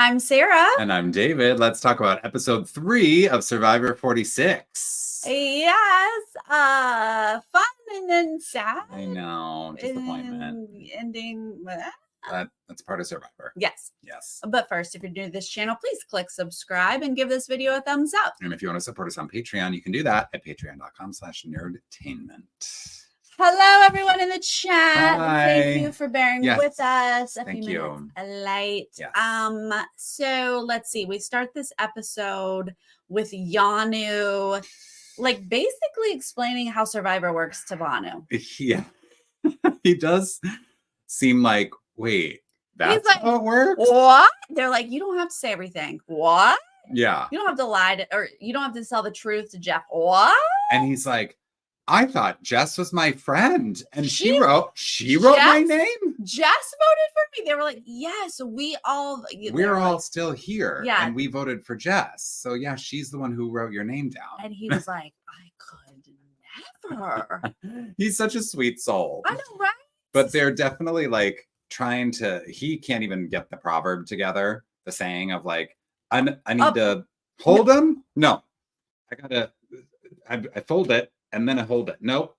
I'm Sarah. And I'm David. Let's talk about episode 3 of Survivor 46. Yes. Fun and then sad. I know. Disappointment. Ending. That's part of Survivor. Yes. Yes. But first, if you're new to this channel, please click subscribe and give this video a thumbs up. And if you want to support us on Patreon, you can do that at patreon.com/nerdtainment. Hello, everyone in the chat. Hi. Thank you for bearing with us. A Thank few you. minutes late. Yes. So let's see. We start this episode with Yanu, like basically explaining how Survivor works to Banu. Yeah. He does seem like, wait, that's like, how it works? What? They're like, you don't have to say everything. What? Yeah. You don't have to lie to, or you don't have to tell the truth to Jeff. What? And he's like, I thought Jess was my friend, and she wrote my name. Jess voted for me. They were like, yes, we're all still here. Yeah. And we voted for Jess. So yeah, she's the one who wrote your name down. And he was like, I could never. He's such a sweet soul. I know, right? But they're definitely like trying to, he can't even get the proverb together. The saying of like, I need to hold him. No, I fold it. And then I hold it. Nope.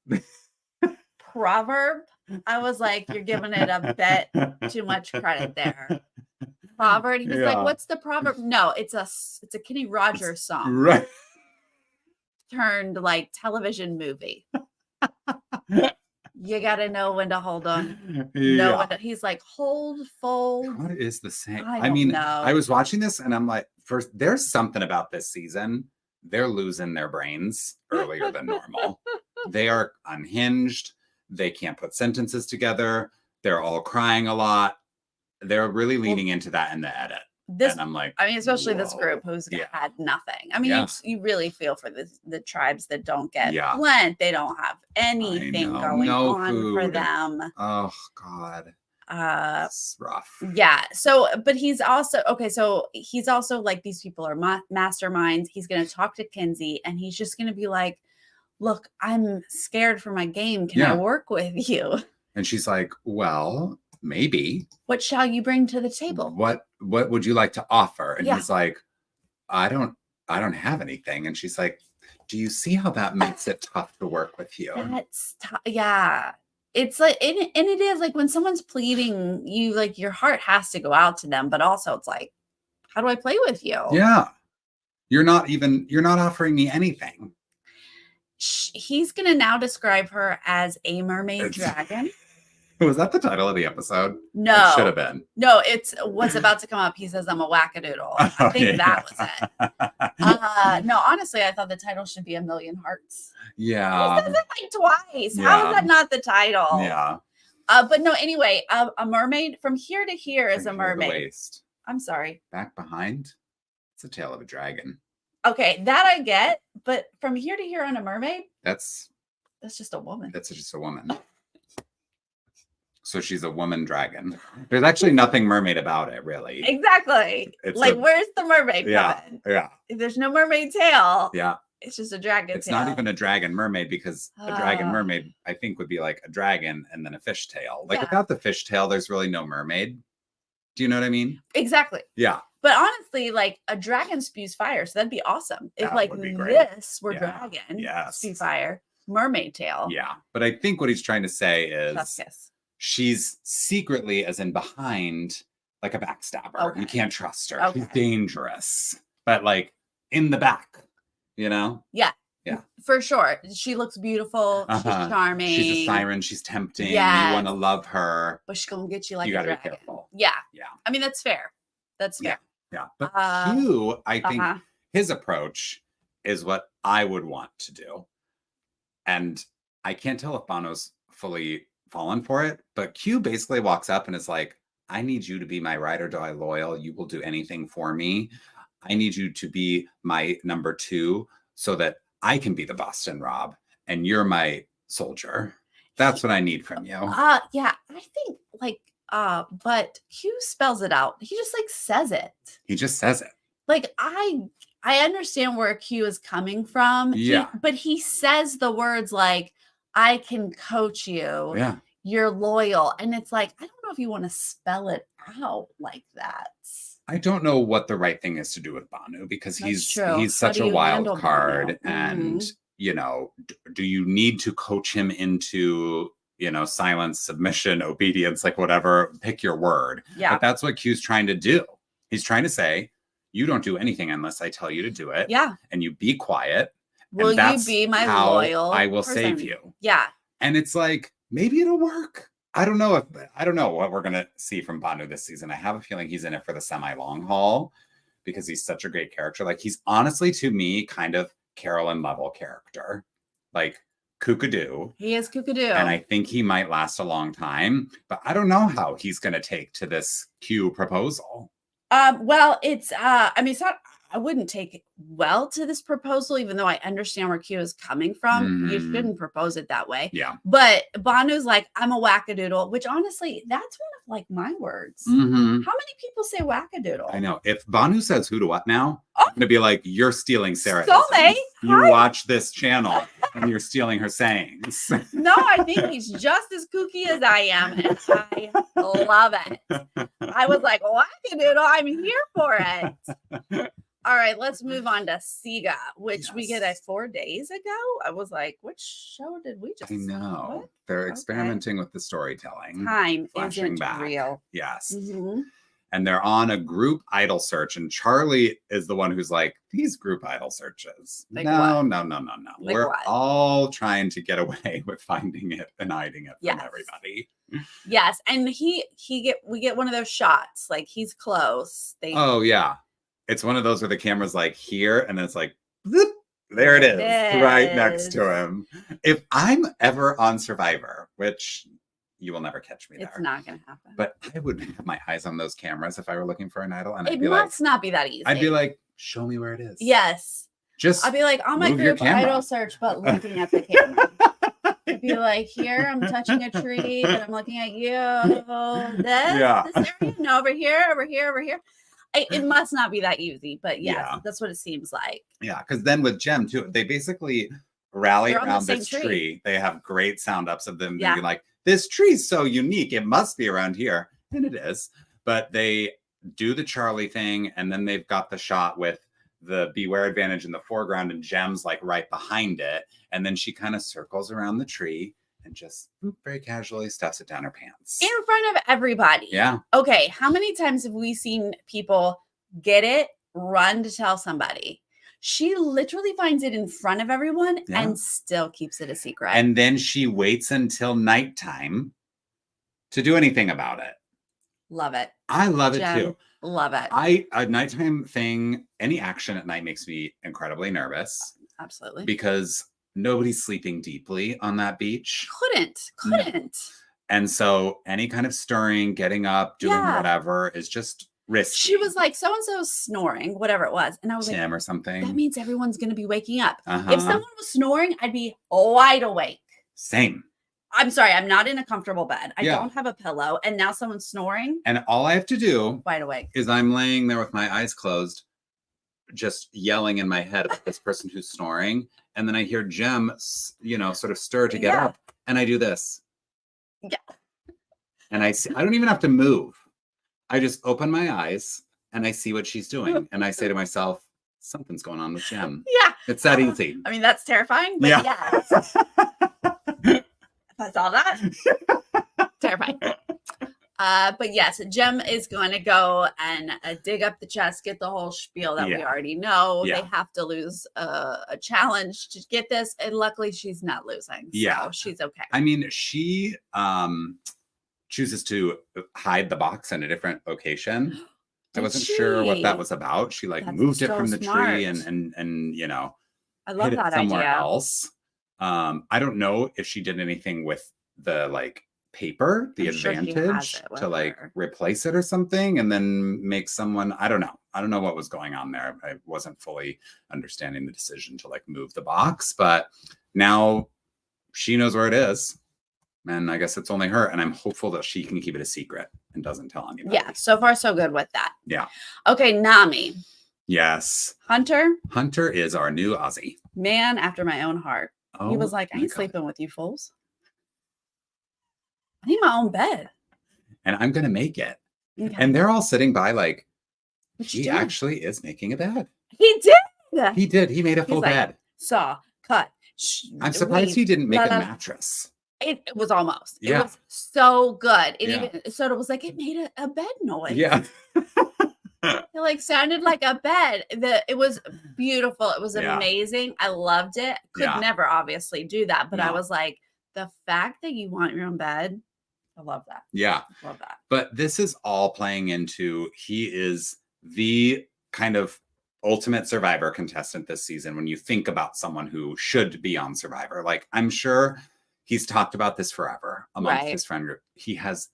Proverb. I was like, you're giving it a bit too much credit there. Proverb. He was like, what's the proverb? No, it's a Kenny Rogers song. Right. Turned like television movie. You got to know when to hold them. Yeah. He's like, hold, fold. What is the saying? I mean, I was watching this and I'm like, first, there's something about this season. They're losing their brains earlier than normal. They are unhinged. They can't put sentences together. They're all crying a lot. They're really leaning into that in the edit. And I'm like, I mean, especially this group who's had nothing. I mean, you really feel for the tribes that don't get Lent. They don't have anything going on food for them. Oh God. It's rough. Yeah. So, but he's also like, these people are masterminds. He's going to talk to Kinsey and he's just going to be like, look, I'm scared for my game. Can I work with you? And she's like, well, maybe. What shall you bring to the table? What would you like to offer? And he's like, I don't have anything. And she's like, do you see how that makes it tough to work with you? That's tough. Yeah. It's like, and it is like when someone's pleading, you like your heart has to go out to them, but also it's like, how do I play with you? Yeah. You're not offering me anything. He's going to now describe her as a mermaid dragon. Was that the title of the episode? No. It should have been. No, it's what's about to come up. He says, I'm a wackadoodle. I think that was it. No, honestly, I thought the title should be A Million Hearts. Yeah. He says it like twice. Yeah. How is that not the title? Yeah. But no, anyway, a mermaid from here to here is a mermaid. Waist. I'm sorry. Back behind, it's a tail of a dragon. Okay, that I get, but from here to here on a mermaid, that's just a woman. That's just a woman. So she's a woman dragon. There's actually nothing mermaid about it, really. Exactly. It's like, where's the mermaid coming? Yeah. If there's no mermaid tail. Yeah. It's just a dragon It's tail. not even a dragon mermaid because a dragon mermaid, I think, would be like a dragon and then a fish tail. Like without the fish tail, there's really no mermaid. Do you know what I mean? Exactly. Yeah. But honestly, like a dragon spews fire. So that'd be awesome. If like this were dragon spew fire, mermaid tail. Yeah. But I think what he's trying to say is she's secretly, as in behind, like a backstabber. Okay. You can't trust her. Okay. She's dangerous. But like in the back, you know? Yeah. Yeah. For sure. She looks beautiful. She's charming. She's a siren. She's tempting. Yeah. You want to love her. But she's going to get you like a dragon. Be careful. Yeah. Yeah. I mean, that's fair. That's fair. Yeah. But Q, I think his approach is what I would want to do. And I can't tell if Bono's fully fallen for it, but Q basically walks up and is like, I need you to be my ride or die loyal. You will do anything for me. I need you to be my number 2 so that I can be the Boston Rob and you're my soldier. That's what I need from you. Yeah, I think like, but Q spells it out. He just like says it. He just says it. Like I understand where Q is coming from. Yeah. But he says the words like, I can coach you. Yeah. You're loyal. And it's like, I don't know if you want to spell it out like that. I don't know what the right thing is to do with Banu because he's How such do a you wild handle card. Banu? And, you know, do you need to coach him into, you know, silence, submission, obedience, like whatever, pick your word. Yeah. But that's what Q's trying to do. He's trying to say, you don't do anything unless I tell you to do it. Yeah. And you be quiet. Will and that's you be my how loyal I will person? save you. Yeah. And it's like, maybe it'll work. I don't know what we're gonna see from Banu this season. I have a feeling he's in it for the semi-long haul because he's such a great character. Like he's honestly, to me, kind of Carolyn level character. Like Kookadoo. He is Kookadoo. And I think he might last a long time, but I don't know how he's gonna take to this Q proposal. Well, it's I mean, it's not, I wouldn't take well to this proposal, even though I understand where Q is coming from. You shouldn't propose it that way. Yeah. But Banu's like, I'm a wackadoodle, which honestly, that's one of like my words. How many people say wackadoodle? I know. If Banu says who to what now, I'm gonna be like, you're stealing Sarah. You watch this channel and you're stealing her sayings. No, I think he's just as kooky as I am, and I love it. I was like, wackadoodle, I'm here for it. All right, let's move on to Siga, which we get 4 days ago. I was like, which show did we just? I know. What? They're experimenting with the storytelling. Time isn't real. Yes. And they're on a group idol search. And Charlie is the one who's like, these group idol searches. Like no. Like We're all trying to get away with finding it and hiding it from everybody. Yes. And we get one of those shots. Like he's close. Oh, yeah. It's one of those where the camera's like here, and then it's like, bloop, there it is, right next to him. If I'm ever on Survivor, which you will never catch me there. It's not going to happen. But I would have my eyes on those cameras if I were looking for an idol. And it must not be that easy. I'd be like, show me where it is. Yes. I'd be like, on my group idol search, but looking at the camera. I'd be like, here, I'm touching a tree, but I'm looking at you. This area, no, over here. It must not be that easy, but yes, that's what it seems like. Yeah, because then with Jem too, they basically rally around this tree. They have great sound ups of them being like, this tree's so unique. It must be around here. And it is. But they do the Charlie thing, and then they've got the shot with the Beware advantage in the foreground and Jem's like right behind it. And then she kind of circles around the tree and just very casually stuffs it down her pants. In front of everybody. Yeah. Okay. How many times have we seen people get it, run to tell somebody? She literally finds it in front of everyone and still keeps it a secret. And then she waits until nighttime to do anything about it. Love it. I love it too. Love it. A nighttime thing, any action at night makes me incredibly nervous. Absolutely. Because nobody's sleeping deeply on that beach. Couldn't. And so any kind of stirring, getting up, doing whatever is just risky. She was like, so-and-so's snoring, whatever it was. And I was Tim or something. That means everyone's going to be waking up. If someone was snoring, I'd be wide awake. Same. I'm sorry, I'm not in a comfortable bed. I don't have a pillow. And now someone's snoring. And all I have to do wide awake is I'm laying there with my eyes closed, just yelling in my head about this person who's snoring. And then I hear Jem, sort of stir to get up. And I do this. Yeah. And I don't even have to move. I just open my eyes and I see what she's doing. And I say to myself, something's going on with Jem. Yeah. It's that easy. I mean, that's terrifying, but yes. I saw that. Terrifying. But yes, Jem is going to go and dig up the chest, get the whole spiel that we already know. They have to lose a challenge to get this. And luckily she's not losing. So she's okay. I mean, she chooses to hide the box in a different location. I wasn't sure what that was about. She moved it from the tree and I love hid that it somewhere idea. Else. I don't know if she did anything with the paper, the advantage to replace it or something and then make someone, I don't know what was going on there. I wasn't fully understanding the decision to move the box, but now she knows where it is. And I guess it's only her. And I'm hopeful that she can keep it a secret and doesn't tell anybody. Yeah. So far, so good with that. Yeah. Okay. Nami. Yes. Hunter. Hunter is our new Aussie. Man after my own heart. Oh, he was like, I ain't sleeping with you fools. I need my own bed. And I'm going to make it. Okay. And they're all sitting by He actually is making a bed. He did. He did. He made a full bed. Saw, cut. I'm surprised he didn't make a mattress. It was almost. Yeah. It was so good. It even Soda was like, it made a bed noise. Yeah. It like sounded like a bed. It was beautiful. It was amazing. I loved it. Could never obviously do that, but I was like, the fact that you want your own bed, I love that. Yeah. I love that. But this is all playing into he is the kind of ultimate Survivor contestant this season when you think about someone who should be on Survivor. Like, I'm sure he's talked about this forever amongst his friend group. He has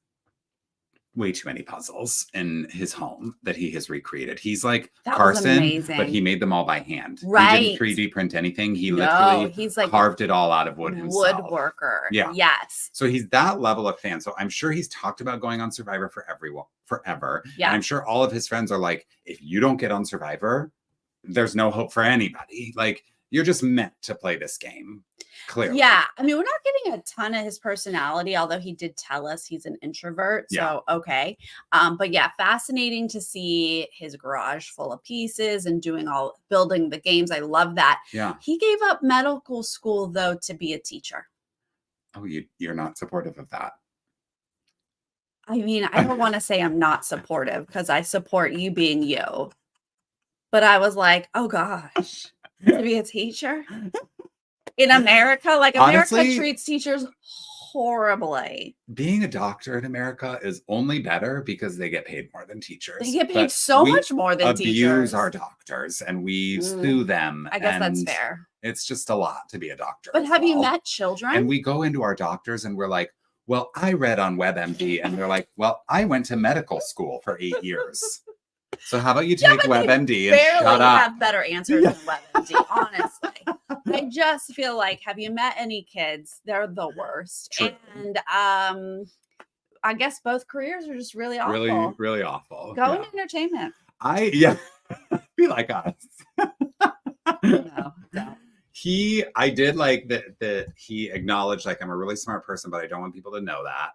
way too many puzzles in his home that he has recreated. He's like Carson, but he made them all by hand. Right. He didn't 3D print anything. He literally he's like carved it all out of wood himself. Woodworker. Yeah. Yes. So he's that level of fan. So I'm sure he's talked about going on Survivor for everyone forever. Yeah. And I'm sure all of his friends are like, if you don't get on Survivor, there's no hope for anybody. Like, you're just meant to play this game. Clearly. Yeah. I mean, we're not getting a ton of his personality, although he did tell us he's an introvert. So, okay. But yeah, fascinating to see his garage full of pieces and building the games. I love that. Yeah. He gave up medical school, though, to be a teacher. Oh, you're not supportive of that. I mean, I don't want to say I'm not supportive because I support you being you. But I was like, oh gosh, to be a teacher in America, like America honestly, treats teachers horribly. Being a doctor in America is only better because they get paid more than teachers. They get paid so much more than teachers. We abuse our doctors and we sue them. I guess that's fair. It's just a lot to be a doctor. But have you met children? And we go into our doctors and we're like, well, I read on WebMD. And they're like, well, I went to medical school for 8 years. So how about you take WebMD and shut up? Have better answers than WebMD, honestly. I just feel like, have you met any kids? They're the worst. True. And I guess both careers are just really awful. Really, really awful. Go into entertainment. Be like us. No, don't. I did like that he acknowledged, like, I'm a really smart person, but I don't want people to know that.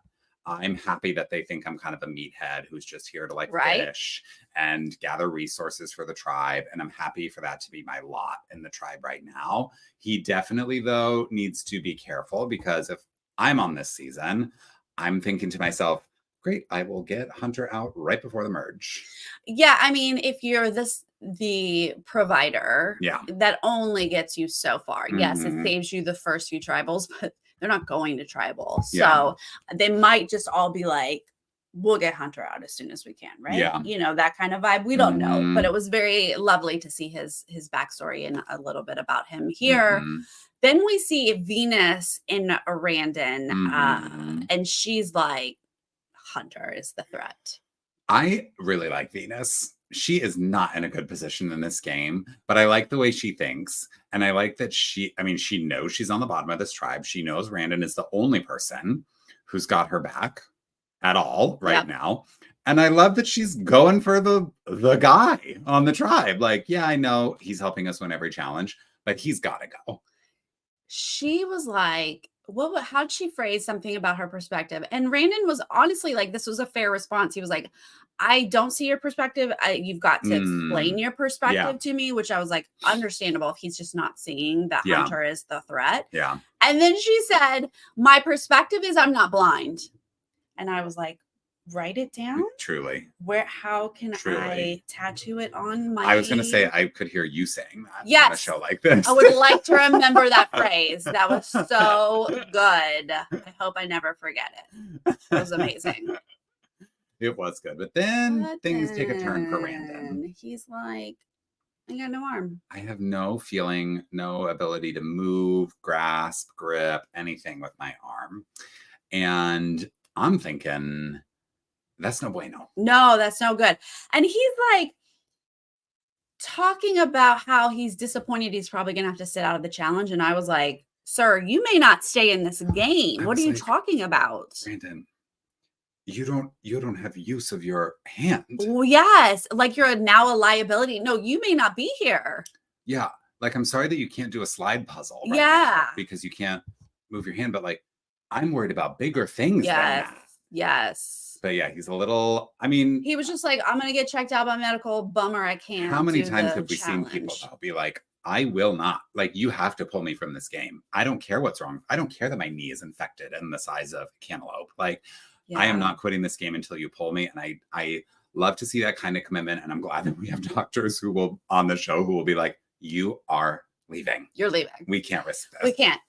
I'm happy that they think I'm kind of a meathead who's just here to like fish and gather resources for the tribe. And I'm happy for that to be my lot in the tribe right now. He definitely, though, needs to be careful because if I'm on this season, I'm thinking to myself, great, I will get Hunter out right before the merge. Yeah, I mean, if you're the provider, that only gets you so far. Mm-hmm. Yes, it saves you the first few tribals, but they're not going to tribal. So they might just all be like, we'll get Hunter out as soon as we can, right? Yeah. You know, that kind of vibe. We don't know, but it was very lovely to see his backstory and a little bit about him here. Then we see Venus in Randon, and she's like, Hunter is the threat. I really like Venus. She is not in a good position in this game, but I like the way she thinks. And I like that she knows she's on the bottom of this tribe. She knows Randon is the only person who's got her back at all right now. And I love that she's going for the guy on the tribe. Like, yeah, I know he's helping us win every challenge, but he's got to go. She was like, how'd she phrase something about her perspective? And Randon was honestly like, this was a fair response. He was like, I don't see your perspective. You've got to explain your perspective to me, which I was like, understandable if he's just not seeing that Hunter is the threat. Yeah. And then she said, my perspective is I'm not blind. And I was like, write it down. Truly. How can I tattoo it on my... I was going to say, I could hear you saying that on a show like this. I would like to remember that phrase. That was so good. I hope I never forget it. It was amazing. It was good. But then things take a turn for Randon. He's like, I got no arm. I have no feeling, no ability to move, grasp, grip, anything with my arm. And I'm thinking... that's no bueno. No, that's no good. And he's like talking about how he's disappointed he's probably going to have to sit out of the challenge. And I was like, sir, you may not stay in this game. What are you talking about? Brandon, you don't have use of your hand. Well, yes. Like you're now a liability. No, you may not be here. Yeah. Like, I'm sorry that you can't do a slide puzzle. Right now because you can't move your hand. But like, I'm worried about bigger things. Yes. Yes. But yeah, he's a little, I mean. He was just like, I'm going to get checked out by medical. Bummer, I can't. How many times have we seen people though be like, I will not. Like, you have to pull me from this game. I don't care what's wrong. I don't care that my knee is infected and the size of cantaloupe. Like, I am not quitting this game until you pull me. And I love to see that kind of commitment. And I'm glad that we have doctors who will on the show who will be like, you are leaving. You're leaving. We can't risk this. We can't.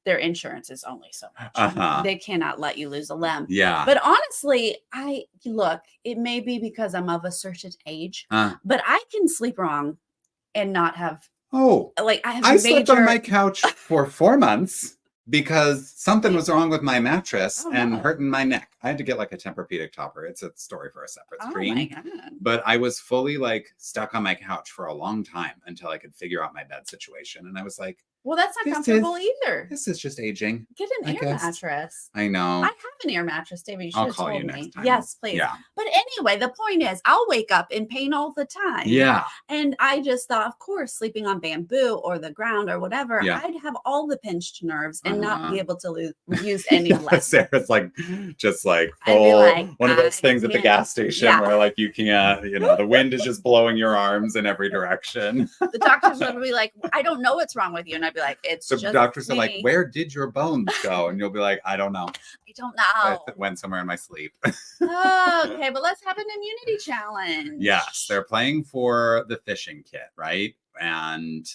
Their insurance is only so much. They cannot let you lose a limb. Yeah. But honestly, it may be because I'm of a certain age, but I can sleep wrong and not have. I slept on my couch for 4 months because something was wrong with my mattress and hurting my neck. I had to get like a Tempur-Pedic topper. It's a story for a separate stream. My God. But I was fully like stuck on my couch for a long time until I could figure out my bed situation. And I was like, well, that's not comfortable either. This is just aging. Get an air mattress. I know. I have an air mattress, David. You should have told me. Next time. Yes, please. Yeah. But anyway, the point is, I'll wake up in pain all the time. Yeah. And I just thought, of course, sleeping on bamboo or the ground or whatever, I'd have all the pinched nerves and not be able to use any left. Sarah's like, just like full, one of those things at the gas station where like you can't, the wind is just blowing your arms in every direction. The doctors would be like, I don't know what's wrong with you. And I'd be like, it's just doctors are like, where did your bones go? And you'll be like, I don't know. I don't know. It went somewhere in my sleep. Okay, but let's have an immunity challenge. Yes, they're playing for the fishing kit, right? And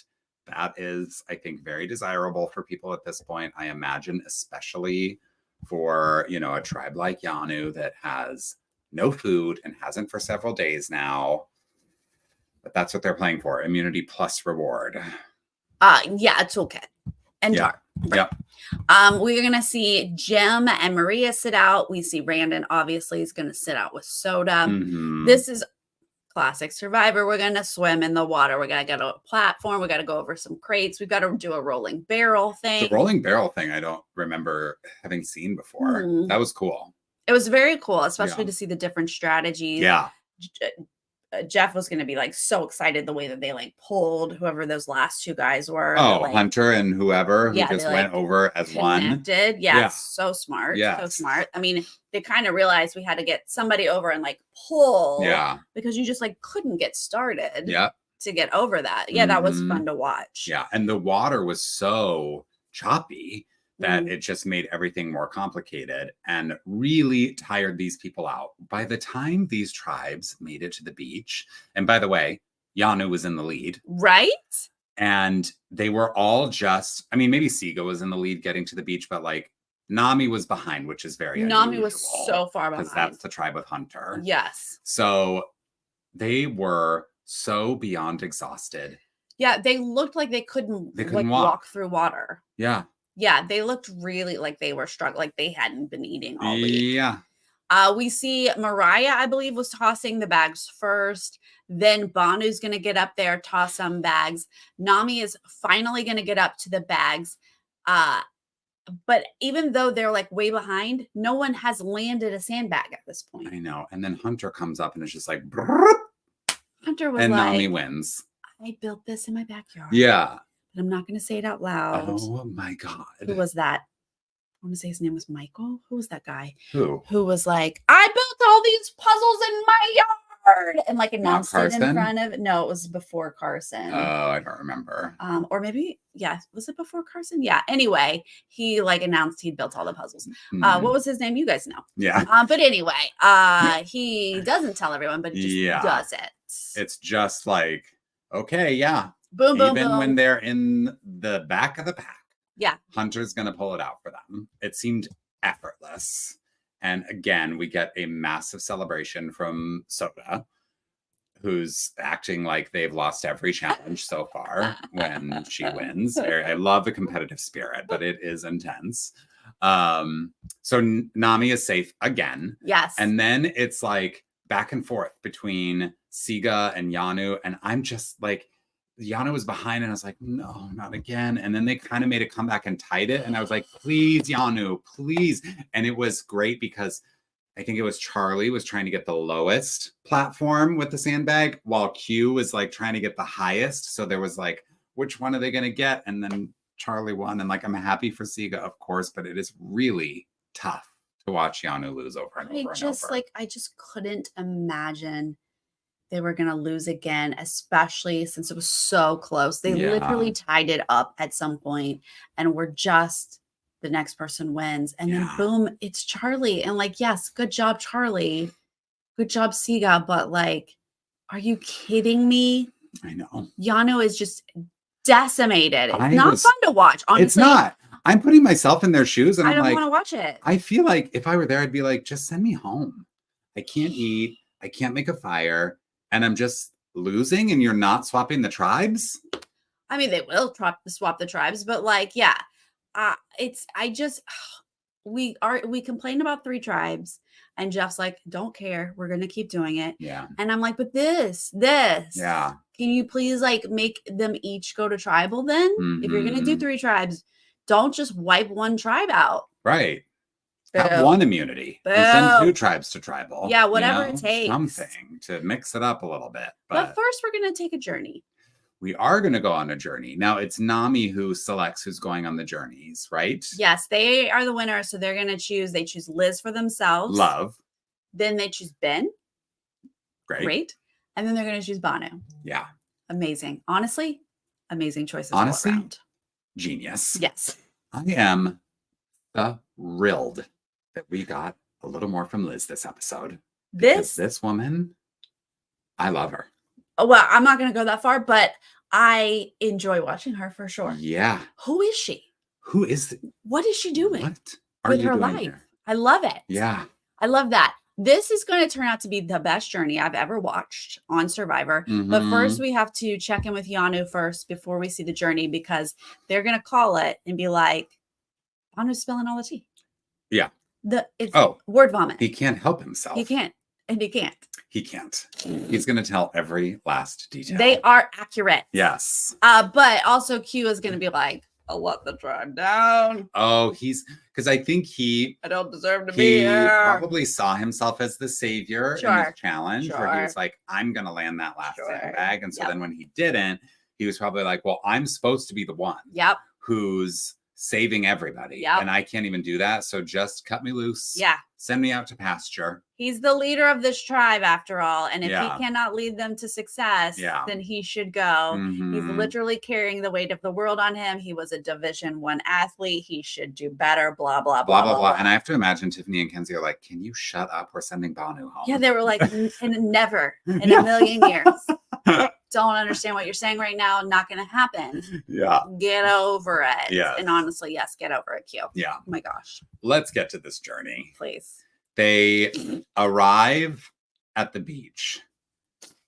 that is, I think, very desirable for people at this point. I imagine, especially for, a tribe like Yanu that has no food and hasn't for several days now. But that's what they're playing for. Immunity plus reward. Yeah, a toolkit and jar. Right. We're gonna see Jim and Maria sit out. We see Randon obviously is gonna sit out with Soda. Mm-hmm. This is classic Survivor. We're gonna swim in the water. We're gonna get a platform. We got to go over some crates. We've got to do a rolling barrel thing. The rolling barrel thing I don't remember having seen before. That was cool. It was very cool, especially to see the different strategies. Yeah. Jeff was going to be like so excited the way that they like pulled whoever those last two guys were. Hunter and whoever who just went over as connected. One. Yeah. So smart. Yeah. So smart. I mean, they kind of realized we had to get somebody over and like pull. Yeah. Because you just like couldn't get started. Yeah. To get over that. Yeah. That was fun to watch. Yeah. And the water was so choppy that it just made everything more complicated and really tired these people out. By the time these tribes made it to the beach, and by the way, Yanu was in the lead. Right? And they were all just, maybe Siga was in the lead getting to the beach, but like Nami was behind, which is very Nami was so far behind. Because that's the tribe with Hunter. Yes. So they were so beyond exhausted. Yeah, they looked like they couldn't walk through water. Yeah. Yeah, they looked really like they were struggling, like they hadn't been eating all week. Yeah. We see Mariah, I believe, was tossing the bags first. Then Banu's going to get up there, toss some bags. Nami is finally going to get up to the bags. But even though they're like way behind, no one has landed a sandbag at this point. I know. And then Hunter comes up and it's just like, Hunter was and like, Nami wins. I built this in my backyard. Yeah. But I'm not going to say it out loud. Oh my God. Who was that? I want to say his name was Michael. Who was that guy? Who was like, I built all these puzzles in my yard and like announced it in front of. No, it was before Carson. Oh, I don't remember. Or maybe, was it before Carson? Yeah. Anyway, he like announced he'd built all the puzzles. What was his name? You guys know. Yeah. But anyway, he doesn't tell everyone, but he just does it. It's just like, okay, yeah. Boom, boom, Even boom. when they're in the back of the pack. Yeah. Hunter's going to pull it out for them. It seemed effortless. And again, we get a massive celebration from Soda, who's acting like they've lost every challenge so far when she wins. I love the competitive spirit, but it is intense. So Nami is safe again. Yes. And then it's like back and forth between Siga and Yanu. And I'm just like, Yanu was behind and I was like, no, not again. And then they kind of made a comeback and tied it. And I was like, please, Yanu, please. And it was great because I think it was Charlie was trying to get the lowest platform with the sandbag while Q was like trying to get the highest. So there was like, which one are they going to get? And then Charlie won. And like, I'm happy for Siga, of course, but it is really tough to watch Yanu lose over and over and over. I just couldn't imagine they were going to lose again, especially since it was so close. They literally tied it up at some point and were just the next person wins. And then boom, it's Charlie. And like, yes, good job, Charlie. Good job, Siga. But like, are you kidding me? I know. Yano is just decimated. It's not fun to watch. Honestly, it's not. I'm putting myself in their shoes and I don't like, want to watch it. I feel like if I were there, I'd be like, just send me home. I can't eat. I can't make a fire. And I'm just losing and you're not swapping the tribes? I mean, they will swap the tribes, but like, yeah. We complained about 3 tribes and Jeff's like, don't care. We're going to keep doing it. Yeah. And I'm like, but this. Yeah. Can you please like make them each go to tribal then? If you're going to do 3 tribes, don't just wipe one tribe out. Right. Have one immunity and send 2 tribes to tribal. Yeah, whatever it takes. Something to mix it up a little bit. But first, we're going to take a journey. We are going to go on a journey. Now, it's Nami who selects who's going on the journeys, right? Yes, they are the winners. So they're going to choose. They choose Liz for themselves. Love. Then they choose Ben. Great. And then they're going to choose Banu. Yeah. Amazing. Honestly, amazing choices. Honestly, all around. Genius. Yes. I am thrilled that we got a little more from Liz this episode. This woman, I love her. Well, I'm not going to go that far, but I enjoy watching her for sure. Yeah. Who is she? What is she doing with her life? Here? I love it. Yeah. I love that. This is going to turn out to be the best journey I've ever watched on Survivor. But first, we have to check in with Yanu first before we see the journey because they're going to call it and be like, Yanu's spilling all the tea. Yeah. It's word vomit. He can't help himself. He can't. And he can't. He can't. He's going to tell every last detail. They are accurate. Yes. But also Q is going to be like, I'll let the tribe down. Oh, because I think I don't deserve to be here. Probably saw himself as the savior in this challenge where he was like, I'm going to land that last sandbag. And so then when he didn't, he was probably like, well, I'm supposed to be the one who's saving everybody. And I can't even do that. So just cut me loose. Yeah. Send me out to pasture. He's the leader of this tribe after all. And if he cannot lead them to success, then he should go. He's literally carrying the weight of the world on him. He was a Division 1 athlete. He should do better, blah, blah, blah, blah, blah. And I have to imagine Tiffany and Kenzie are like, can you shut up? We're sending Banu home. Yeah, they were like, never in a million years. Don't understand what you're saying right now. Not going to happen. Yeah. Get over it. Yeah. And honestly, yes, get over it, Q. Yeah. Oh my gosh. Let's get to this journey. Please. They arrive at the beach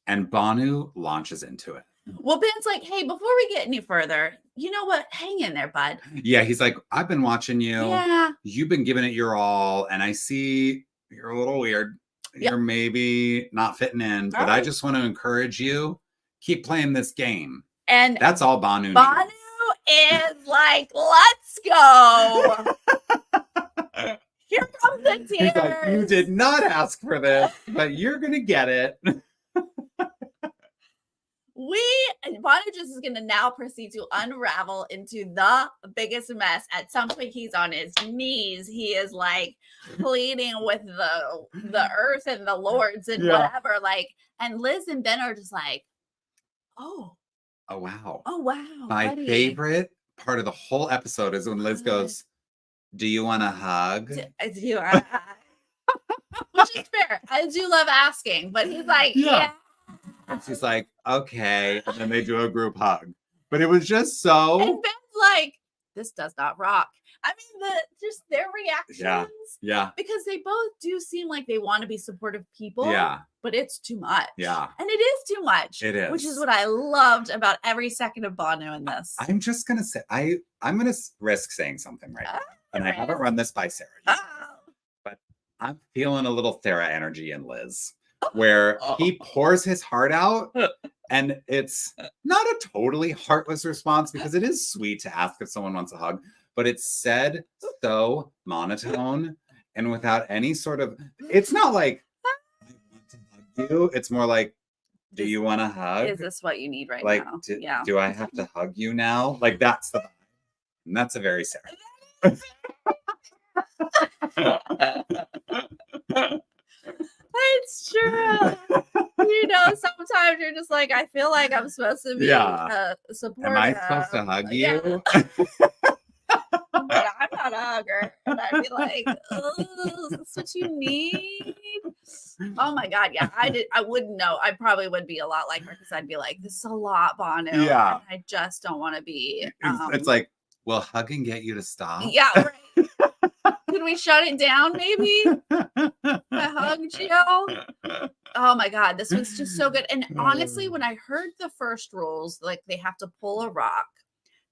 and Banu launches into it. Well, Ben's like, hey, before we get any further, you know what? Hang in there, bud. Yeah. He's like, I've been watching you. Yeah. You've been giving it your all. And I see you're a little weird. You're maybe not fitting in, but I just want to encourage you. Keep playing this game. And that's all Banu needs. Banu is like, let's go. Here comes the tears. He's like, you did not ask for this, but you're going to get it. Banu just is going to now proceed to unravel into the biggest mess. At some point, he's on his knees. He is like pleading with the earth and the lords and whatever. Like, and Liz and Ben are just like, oh wow. My favorite part of the whole episode is when Liz goes, do you want a hug? Do you want a hug? Which is fair. I do love asking, but he's like, yeah. And she's like, okay. And then they do a group hug. But it was just so. And Ben's like, this does not rock. I mean, just their reactions. Yeah. Because they both do seem like they want to be supportive people. Yeah. But it's too much. Yeah. And it is too much. It is. Which is what I loved about every second of Banu in this. I'm just going to say, I'm going to risk saying something right now. And I haven't run this by Sarah yet. But I'm feeling a little Sarah energy in Liz. Where he pours his heart out and it's not a totally heartless response because it is sweet to ask if someone wants a hug, but it's said so monotone and without any sort of, it's not like, I want to hug you. It's more like, do you want a hug? Is this what you need right like, now? Do I have to hug you now? Like that's the vibe. And that's a very Sarah. It's true. Sometimes you're just like, I feel like I'm supposed to be supportive. Am I supposed to hug you? But I'm not a hugger. And I'd be like, oh, is this what you need? Oh my God. Yeah, I wouldn't know. I probably would be a lot like her because I'd be like, this is a lot, Banu. Yeah. And I just don't want to be. It's like, will hugging get you to stop? Yeah, right. Could we shut it down, maybe? I hugged you. Oh my God, this was just so good. And honestly, when I heard the first rules, like they have to pull a rock,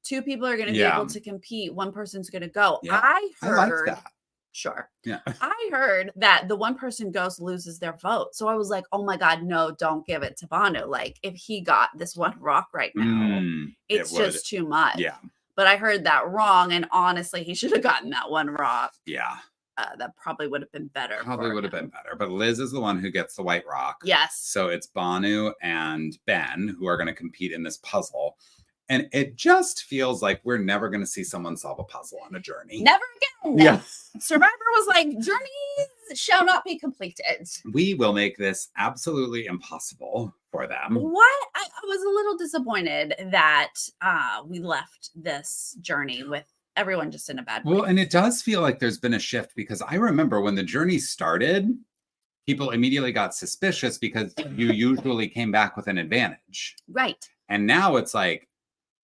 2 people are going to be able to compete, 1 person's going to go. Yeah. I heard like that. Sure. Yeah. I heard that the 1 person goes loses their vote. So I was like, oh my God, no, don't give it to Banu. Like if he got this 1 rock right now, it's just too much. Yeah. But I heard that wrong. And honestly, he should have gotten that 1 rock. Yeah. That probably would have been better. Probably would have been better. But Liz is the one who gets the white rock. Yes. So it's Banu and Ben who are going to compete in this puzzle. And it just feels like we're never going to see someone solve a puzzle on a journey. Never again. Yeah. Survivor was like, journeys shall not be completed. We will make this absolutely impossible for them. What? I was a little disappointed that we left this journey with everyone just in a bad place. Well, and it does feel like there's been a shift because I remember when the journey started, people immediately got suspicious because you usually came back with an advantage. Right. And now it's like,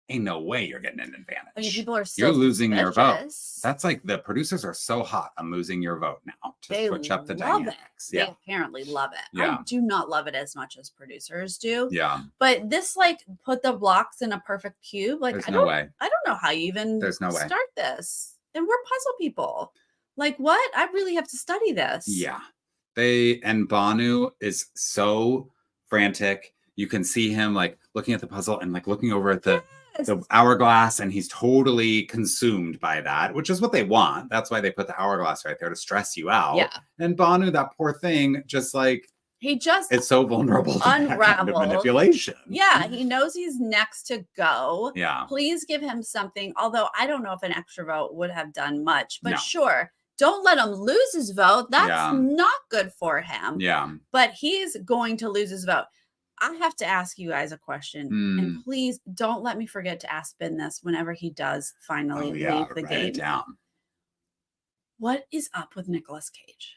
ain't no way you're getting an advantage. I mean, people are still you're losing your vote. suspicious. That's like the producers are so hot on losing your vote now to They switch up the love dynamics. it. Yeah. They apparently love it. Yeah. I do not love it as much as producers do. Yeah. But this like put the blocks in a perfect cube. Like There's no way. I don't know how you even There's no way. start this. And we're puzzle people. Like what? I really have to study this. Yeah. And Banu is so frantic. You can see him like looking at the puzzle and like looking over at the hourglass, and he's totally consumed by that, which is what they want. That's why they put the hourglass right there to stress you out. Yeah. And Banu, that poor thing, just like it's so vulnerable to that kind of manipulation. Yeah, he knows he's next to go. Yeah. Please give him something. Although I don't know if an extra vote would have done much, but sure. Don't let him lose his vote. That's not good for him. Yeah. But he's going to lose his vote. I have to ask you guys a question. And please don't let me forget to ask Ben this whenever he does finally leave the game. It down. What is up with Nicolas Cage?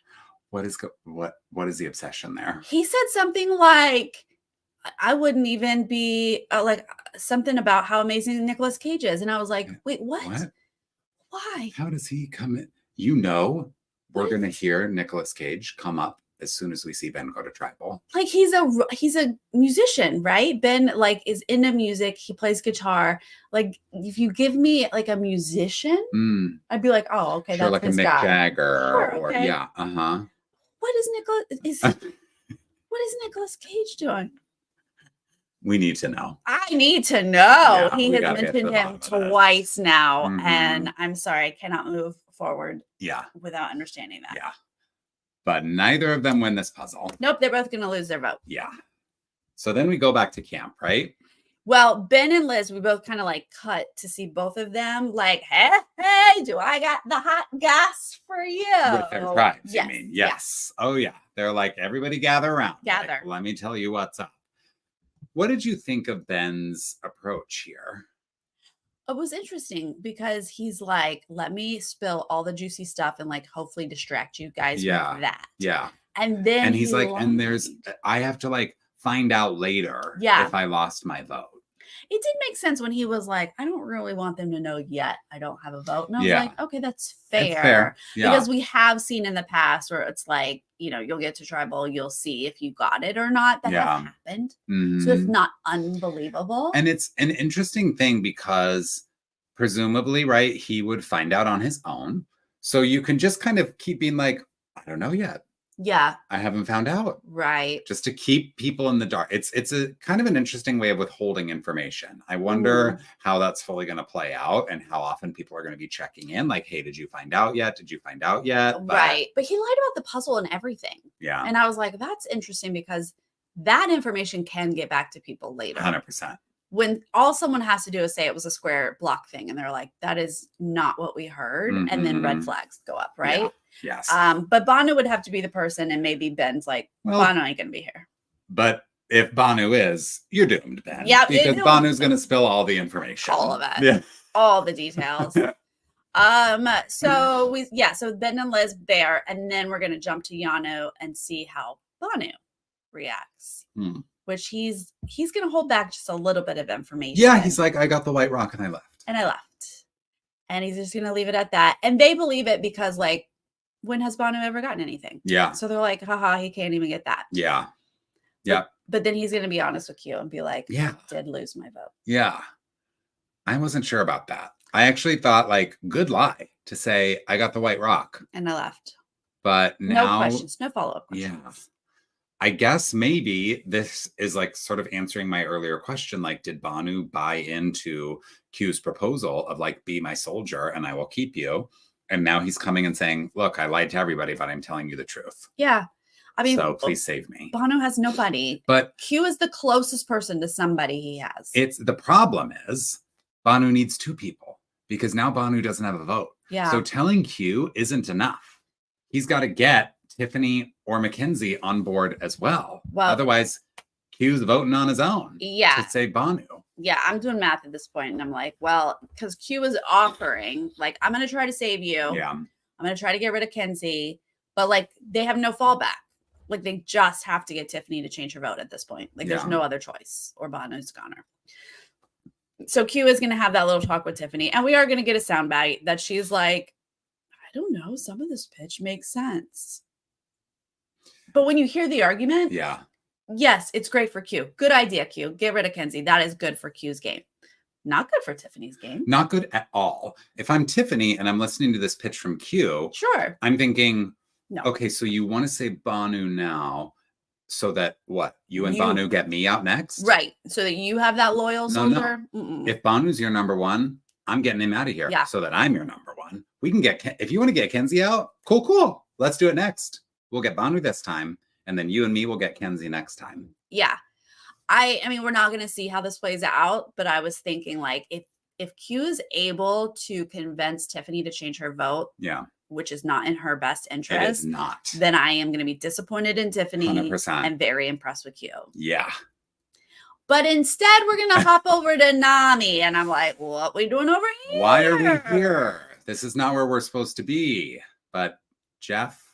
What is the obsession there? He said something like, I wouldn't even be like something about how amazing Nicolas Cage is. And I was like, wait, what? Why? How does he come in? We're going to hear Nicolas Cage come up as soon as we see Ben go to tribal. Like he's a musician, right? Ben like is into music. He plays guitar. Like if you give me like a musician, I'd be like, oh, okay, sure, that's like his a Mick guy. Jagger Sure, okay. What is Nicolas Cage doing? We need to know. I need to know. Yeah, he has mentioned him twice now, and I'm sorry, I cannot move forward. Yeah, without understanding that. Yeah. But neither of them win this puzzle. Nope, they're both going to lose their vote. Yeah. So then we go back to camp, right? Well, Ben and Liz, we both kind of like cut to see both of them like, hey, do I got the hot gas for you? With their tribes, you mean? Yes. Oh, yeah. They're like, everybody gather around. Gather. Like, let me tell you what's up. What did you think of Ben's approach here? It was interesting because he's like, let me spill all the juicy stuff and like hopefully distract you guys with that. Yeah. And then and he's like, I have to like find out later if I lost my vote. It did make sense when he was like, I don't really want them to know yet I don't have a vote. And I was like, okay, that's fair. It's fair. Yeah. Because we have seen in the past where it's like, you'll get to tribal, you'll see if you got it or not. That has happened. So it's not unbelievable. And it's an interesting thing because presumably, right, he would find out on his own. So you can just kind of keep being like, I don't know yet. Yeah. I haven't found out. Right. Just to keep people in the dark. It's a kind of an interesting way of withholding information. I wonder how that's fully going to play out and how often people are going to be checking in. Like, hey, did you find out yet? Did you find out yet? Right. But he lied about the puzzle and everything. Yeah. And I was like, that's interesting because that information can get back to people later. 100%. when all someone has to do is say it was a square block thing, and they're like, that is not what we heard, and then red flags go up, right? Yes. But Banu would have to be the person, and maybe Ben's like, Banu ain't gonna be here. But if Banu is, you're doomed, Ben. Yeah, because Banu's gonna spill all the information, all of it, yeah, all the details. So Ben and Liz there, and then we're gonna jump to Yanu and see how Banu reacts. Which he's gonna hold back just a little bit of information. Yeah, he's like, I got the white rock and I left. And he's just gonna leave it at that. And they believe it because, like, when has Banu ever gotten anything? Yeah. So they're like, haha, he can't even get that. Yeah. Yeah. But then he's gonna be honest with you and be like, yeah, I did lose my vote. Yeah. I wasn't sure about that. I actually thought, like, good lie to say I got the white rock. And I left. But now, no questions, no follow-up questions. Yeah. I guess maybe this is like sort of answering my earlier question. Like, did Banu buy into Q's proposal of like, be my soldier and I will keep you? And now he's coming and saying, look, I lied to everybody, but I'm telling you the truth. Yeah. I mean, so please save me. Banu has nobody. But Q is the closest person to somebody he has. The problem is Banu needs two people because now Banu doesn't have a vote. Yeah. So telling Q isn't enough. He's got to get Tiffany or Mackenzie on board as well. Otherwise, Q's voting on his own. Yeah. To say Banu. Yeah, I'm doing math at this point, and I'm like, well, because Q is offering, like, I'm going to try to save you. Yeah. I'm going to try to get rid of Kenzie, but like, they have no fallback. Like, they just have to get Tiffany to change her vote at this point. Like, there's no other choice, or Banu's goner. So Q is going to have that little talk with Tiffany, and we are going to get a soundbite that she's like, I don't know, some of this pitch makes sense. But when you hear the argument, yes, it's great for Q. Good idea, Q. Get rid of Kenzie. That is good for Q's game. Not good for Tiffany's game. Not good at all. If I'm Tiffany and I'm listening to this pitch from Q, I'm thinking, okay, so you want to say Banu now so that what? You and Banu get me out next? Right. So that you have that loyal soldier? No. If Banu's your number one, I'm getting him out of here so that I'm your number one. We can get, if you want to get Kenzie out, cool. Let's do it next. We'll get Banu this time, and then you and me will get Kenzie next time. Yeah. I mean, we're not going to see how this plays out, but I was thinking, like, if Q is able to convince Tiffany to change her vote, which is not in her best interest, it is not. Then I am going to be disappointed in Tiffany 100%. And very impressed with Q. Yeah. But instead, we're going to hop over to Nami, and I'm like, what are we doing over here? Why are we here? This is not where we're supposed to be. But Jeff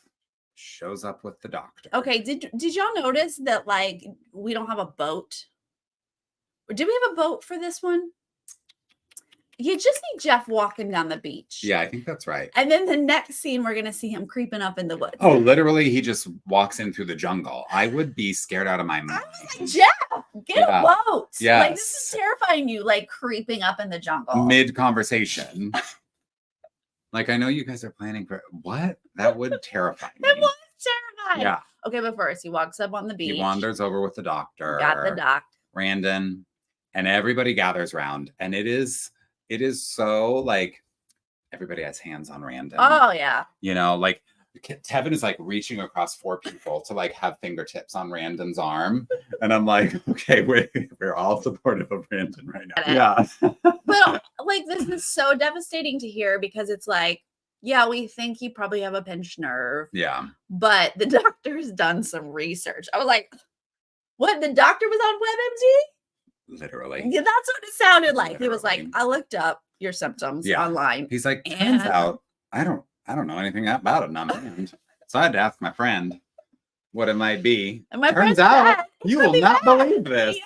shows up with the doctor. Okay, did y'all notice that, like, we don't have a boat? Or did we have a boat for this one? You just see Jeff walking down the beach. Yeah, I think that's right. And then the next scene, we're going to see him creeping up in the woods. Oh, literally, he just walks in through the jungle. I would be scared out of my mind. Jeff, get a boat. Yes. Like, this is terrifying you, like, creeping up in the jungle. Mid-conversation. Like, I know you guys are planning for what? That would terrify me. It was terrifying. Yeah. Okay, but first, he walks up on the beach. He wanders over with the doctor. Got the doc. Randon. And everybody gathers around. And it is so, like, everybody has hands on Randon. Oh, yeah. You know, like, Tevin is, like, reaching across 4 people to, like, have fingertips on Randon's arm. And I'm like, okay, we're all supportive of Randon right now. Yeah. But, like, this is so devastating to hear because it's like, yeah, we think you probably have a pinched nerve. Yeah. But the doctor's done some research. I was like, what? The doctor was on WebMD? Literally. Yeah, that's what it sounded like. Literally. He was like, I looked up your symptoms online. He's like, turns out, I don't know anything about it. Not mind. So I had to ask my friend what it might be. And my turns out you will not believe this.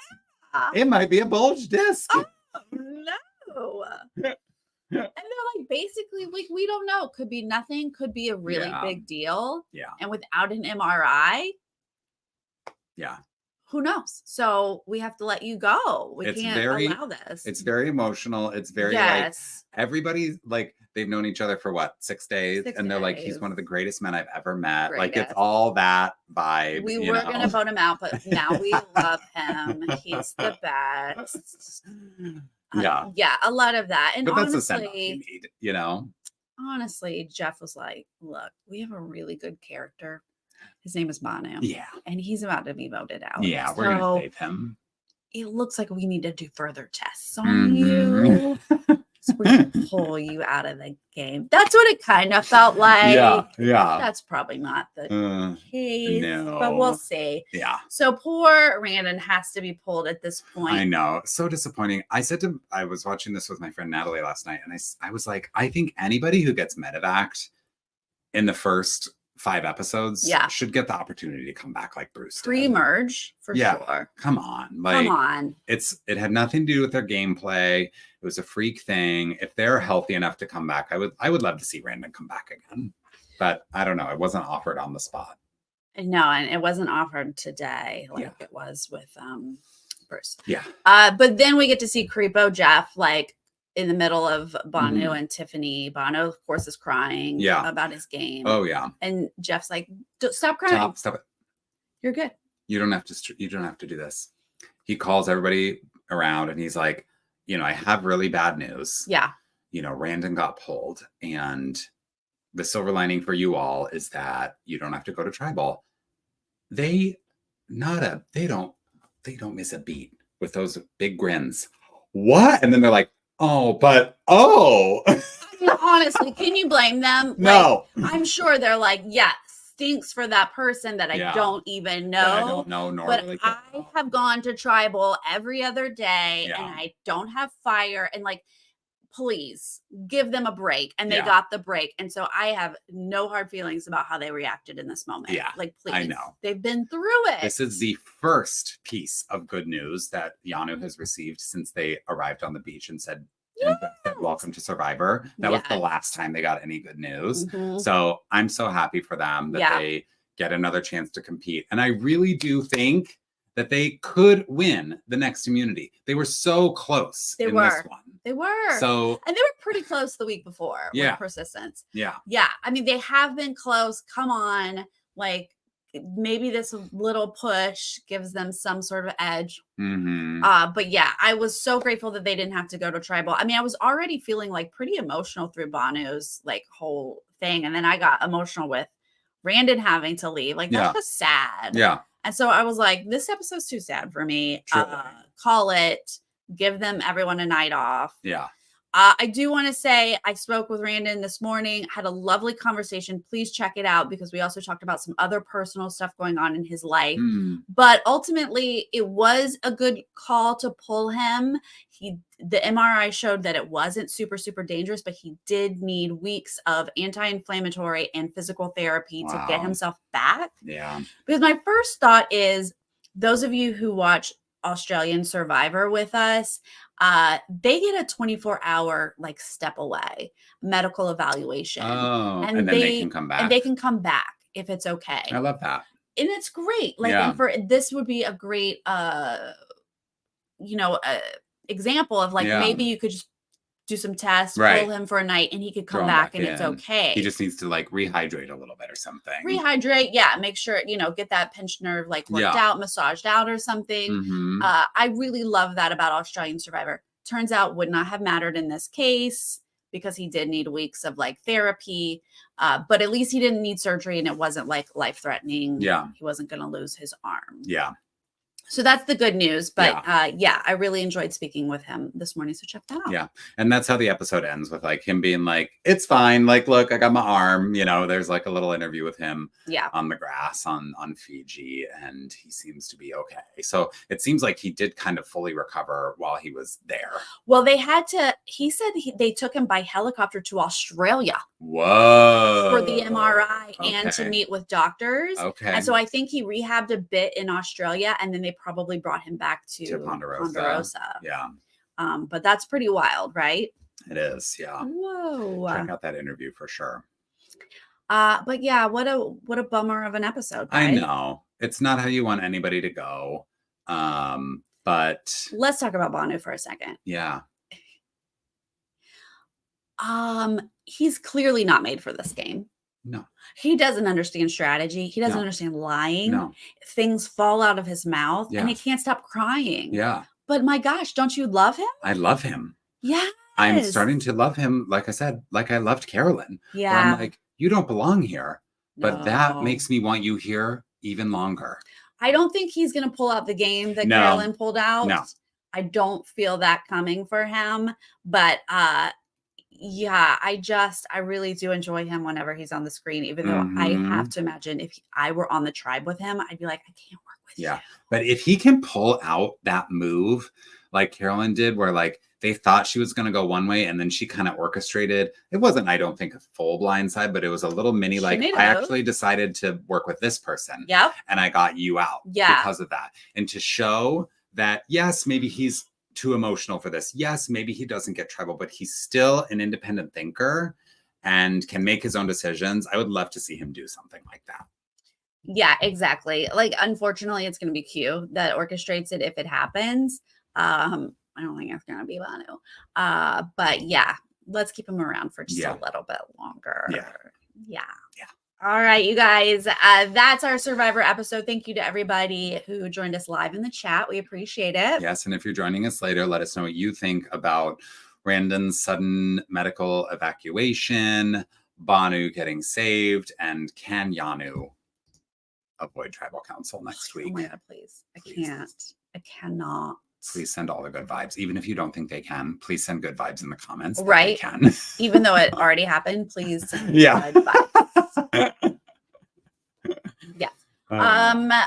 Yeah. It might be a bulge disc. Oh, no. And they're like, basically, like, we don't know. Could be nothing. Could be a really big deal. Yeah. And without an MRI. Yeah. Who knows? So we have to let you go. We can't allow this. It's very emotional. It's very like everybody, like, they've known each other for what, 6 days? And they're like, he's one of the greatest men I've ever met. Like, it's all that vibe. We were going to vote him out, but now we love him. He's the best. Yeah. Yeah, a lot of that. And but honestly, that's a send-off you need, you know? Honestly, Jeff was like, look, we have a really good character. His name is Banu. Yeah. And he's about to be voted out. Yeah, we're going to save him. it looks like we need to do further tests on you. So we're going to pull you out of the game. That's what it kind of felt like. Yeah. That's probably not the case, but we'll see. Yeah. So poor Randon has to be pulled at this point. I know. So disappointing. I was watching this with my friend Natalie last night, and I was like, I think anybody who gets medevaced in the first 5 episodes should get the opportunity to come back like Bruce did. Pre-merge for sure. Come on. It had nothing to do with their gameplay. It was a freak thing. If they're healthy enough to come back, I would love to see Randon come back again. But I don't know. It wasn't offered on the spot. No, and it wasn't offered today like it was with Bruce. Yeah. But then we get to see Creepo Jeff like in the middle of Bono and Tiffany. Bono, of course, is crying about his game. Oh yeah. And Jeff's like, stop crying. Stop it. You're good. You don't have to do this. He calls everybody around and he's like, I have really bad news. Yeah. Randon got pulled, and the silver lining for you all is that you don't have to go to tribal. They don't miss a beat with those big grins. What? And then they're like, honestly, can you blame them? No. I'm sure they're like, stinks for that person that I don't even know. I don't know, nor but really I have gone to tribal every other day and I don't have fire, and like, please give them a break. And they got the break. And so I have no hard feelings about how they reacted in this moment. Yeah. Like, please. I know. They've been through it. This is the first piece of good news that Yanu has received since they arrived on the beach and said, welcome to Survivor. That was the last time they got any good news. So I'm so happy for them that they get another chance to compete. And I really do think that they could win the next immunity. They were so close this one. They were. So, and they were pretty close the week before with persistence. Yeah. Yeah. I mean, they have been close. Come on. Like, maybe this little push gives them some sort of edge. But yeah, I was so grateful that they didn't have to go to tribal. I mean, I was already feeling like pretty emotional through Bono's like whole thing. And then I got emotional with Randon having to leave. Like, that was sad. Yeah. And so I was like, this episode's too sad for me. Call it, give them everyone a night off. Yeah. I do want to say I spoke with Randon this morning, had a lovely conversation. Please check it out because we also talked about some other personal stuff going on in his life. But ultimately, it was a good call to pull him. The MRI showed that it wasn't super, super dangerous, but he did need weeks of anti-inflammatory and physical therapy to get himself back. Yeah. Because my first thought is, those of you who watch Australian Survivor with us, they get a 24-hour like step away medical evaluation. And then they can come back. And they can come back if it's okay. I love that. And it's great. Like, and for this would be a great example of like, maybe you could just do some tests, pull him for a night, and he could come back and it's okay. He just needs to like rehydrate a little bit or something. Rehydrate, make sure, get that pinched nerve like worked out, massaged out or something. I really love that about Australian Survivor. Turns out would not have mattered in this case because he did need weeks of like therapy. But at least he didn't need surgery and it wasn't like life-threatening. Yeah. He wasn't going to lose his arm. Yeah. So that's the good news. But I really enjoyed speaking with him this morning. So check that out. Yeah. And that's how the episode ends, with like him being like, it's fine. Like, look, I got my arm. There's like a little interview with him on the grass on Fiji, and he seems to be okay. So it seems like he did kind of fully recover while he was there. Well, he said they took him by helicopter to Australia. Whoa. For the MRI and to meet with doctors. Okay. And so I think he rehabbed a bit in Australia, and then they probably brought him back to Ponderosa. Yeah. But that's pretty wild, right? It is. Yeah. Whoa. Check out that interview for sure. But yeah, what a bummer of an episode. Right? I know. It's not how you want anybody to go. But let's talk about Bono for a second. Yeah. He's clearly not made for this game. No. He doesn't understand strategy. He doesn't understand lying. No. Things fall out of his mouth and he can't stop crying. Yeah. But my gosh, don't you love him? I love him. Yeah. I'm starting to love him, like I said, like I loved Carolyn. Yeah. Where I'm like, you don't belong here. But that makes me want you here even longer. I don't think he's going to pull out the game that No. Carolyn pulled out. No. I don't feel that coming for him, but yeah, I really do enjoy him whenever he's on the screen, even though I have to imagine if I were on the tribe with him, I'd be like, I can't work with you. But if he can pull out that move like Carolyn did, where like they thought she was going to go one way and then she kind of orchestrated, it wasn't, I don't think, a full blindside, but it was a little mini, like, I actually decided to work with this person. Yep. And I got you out because of that. And to show that, yes, maybe he's too emotional for this. Yes, maybe he doesn't get tribal, but he's still an independent thinker and can make his own decisions. I would love to see him do something like that. Yeah, exactly. Like, unfortunately, it's going to be Q that orchestrates it if it happens. I don't think it's going to be Yanu. But yeah, let's keep him around for just a little bit longer. Yeah. All right, you guys, that's our Survivor episode. Thank you to everybody who joined us live in the chat. We appreciate it. Yes, and if you're joining us later, let us know what you think about Randon's sudden medical evacuation, Banu getting saved, and can Yanu avoid tribal council next week? Oh my God, please. I cannot. Please send all the good vibes. Even if you don't think they can, please send good vibes in the comments. Right. They can. Even though it already happened, please send good vibes.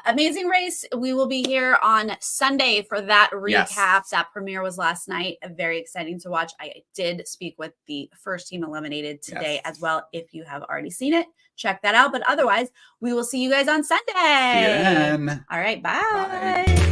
Amazing Race. We will be here on Sunday for that recap. That premiere was last night. Very exciting to watch. I did speak with the first team eliminated today as well. If you have already seen it, check that out. But otherwise, we will see you guys on Sunday. See you then. All right. Bye.